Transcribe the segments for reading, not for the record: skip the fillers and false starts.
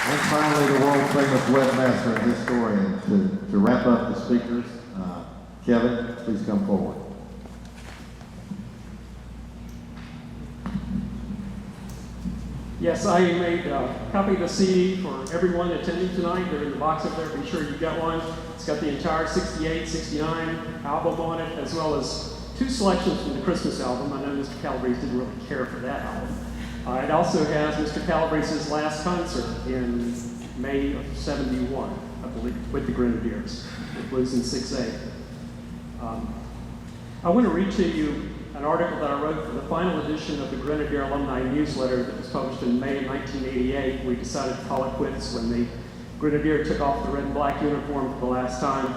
And finally, the world-famous webmaster and historian to wrap up the speakers. Kevin, please come forward. Yes, I made a copy of the CD for everyone attending tonight. They're in the box up there. Be sure you get one. It's got the entire 68, 69 album on it, as well as 2 selections from the Christmas album. I know Mr. Calabrese didn't really care for that album. It also has Mr. Calabrese's last concert in May of '71, I believe, with the Grenadiers. It was in 6/8. I want to read to you an article that I wrote for the final edition of the Grenadier Alumni newsletter that was published in May of 1988. We decided to call it quits when the Grenadier took off the red and black uniform for the last time.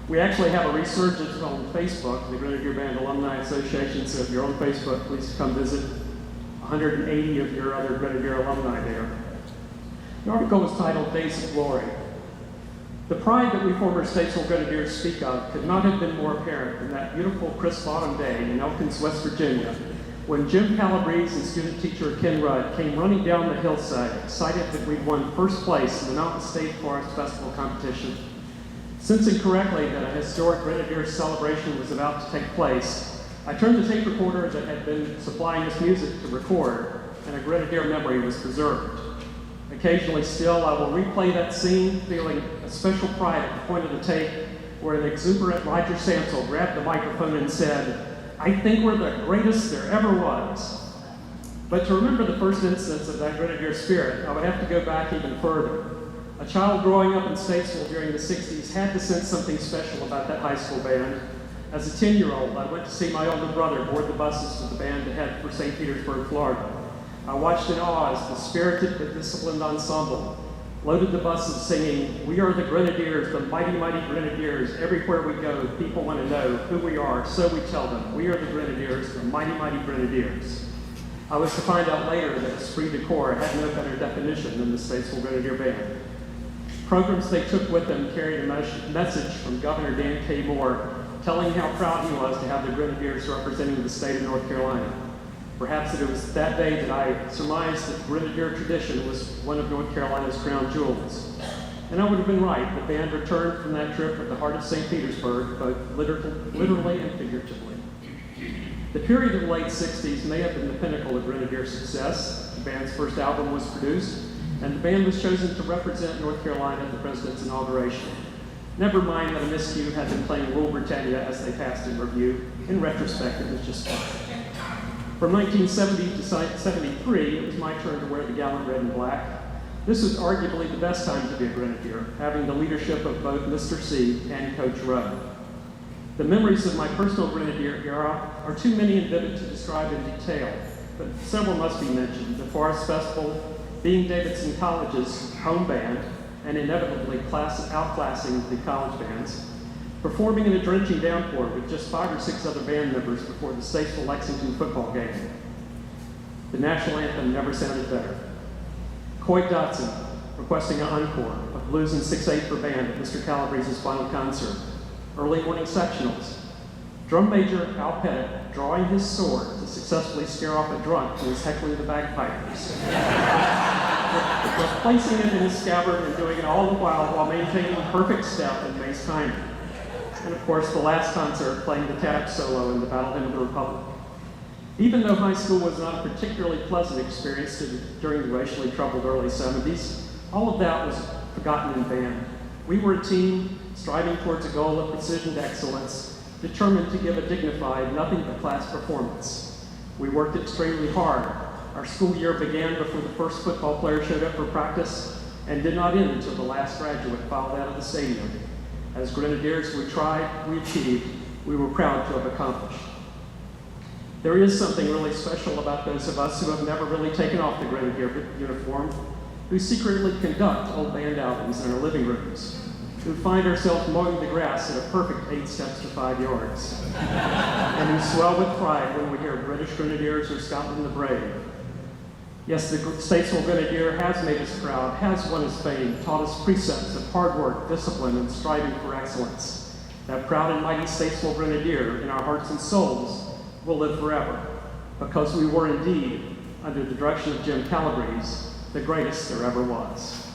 We actually have a resurgence on Facebook, the Grenadier Band Alumni Association, so if you're on Facebook, please come visit 180 of your other Grenadier alumni there. The article was titled Days of Glory. The pride that we former Statesville Grenadiers speak of could not have been more apparent than that beautiful crisp autumn day in Elkins, West Virginia, when Jim Calabrese and student teacher Ken Rudd came running down the hillside, excited that we'd won first place in the Mountain State Forest Festival competition. Sensing correctly that a historic Grenadier celebration was about to take place, I turned the tape recorder that had been supplying us music to record, and a Grenadier memory was preserved. Occasionally still, I will replay that scene, feeling a special pride at the point of the tape where an exuberant Roger Sansel grabbed the microphone and said, "I think we're the greatest there ever was." But to remember the first instance of that Grenadier spirit, I would have to go back even further. A child growing up in Statesville during the 60s had to sense something special about that high school band. As a 10-year-old, I went to see my older brother board the buses with the band to head for St. Petersburg, Florida. I watched in awe as the spirited but disciplined ensemble loaded the buses singing, "We are the Grenadiers, the mighty, mighty Grenadiers. Everywhere we go, people want to know who we are, so we tell them, we are the Grenadiers, the mighty, mighty Grenadiers." I was to find out later that esprit de corps had no better definition than the Statesville Grenadier Band. Programs they took with them carried a message from Governor Dan K. Moore telling how proud he was to have the Grenadiers representing the state of North Carolina. Perhaps it was that day that I surmised that the Grenadier tradition was one of North Carolina's crown jewels. And I would have been right. The band returned from that trip at the heart of St. Petersburg, both literally and figuratively. The period of the late 60s may have been the pinnacle of Grenadier success. The band's first album was produced, and the band was chosen to represent North Carolina at the President's inauguration. Never mind that a miscue had been playing Rule Britannia as they passed in review. In retrospect, it was just fun. From 1970 to 73, it was my turn to wear the gallant red and black. This was arguably the best time to be a Grenadier, having the leadership of both Mr. C and Coach Rudd. The memories of my personal Grenadier era are too many and vivid to describe in detail, but several must be mentioned. The Forest Festival, being Davidson College's home band, and inevitably outclassing the college bands, performing in a drenching downpour with just 5 or 6 other band members before the Statesville-Lexington football game. The national anthem never sounded better. Coy Dotson requesting an encore of Blues in 6/8 for band at Mr. Calabrese's final concert. Early morning sectionals. Drum major Al Pettit drawing his sword to successfully scare off a drunk who was heckling the bagpipers. Placing it in his scabbard and doing it all the while maintaining perfect step and bass timing. And of course, the last concert playing the tap solo in the Battle Hymn of the Republic. Even though high school was not a particularly pleasant experience during the racially troubled early 70s, all of that was forgotten in band. We were a team striving towards a goal of precision excellence, determined to give a dignified, nothing but class performance. We worked extremely hard. Our school year began before the first football player showed up for practice and did not end until the last graduate filed out of the stadium. As Grenadiers, we tried, we achieved, we were proud to have accomplished. There is something really special about those of us who have never really taken off the Grenadier uniform, who secretly conduct old band albums in our living rooms, who find ourselves mowing the grass at a perfect 8 steps to 5 yards, and who swell with pride when we hear British Grenadiers or Scotland the Brave. Yes, the Statesville Grenadier has made us proud, has won us fame, taught us precepts of hard work, discipline, and striving for excellence. That proud and mighty Statesville Grenadier in our hearts and souls will live forever, because we were indeed, under the direction of Jim Calabrese, the greatest there ever was.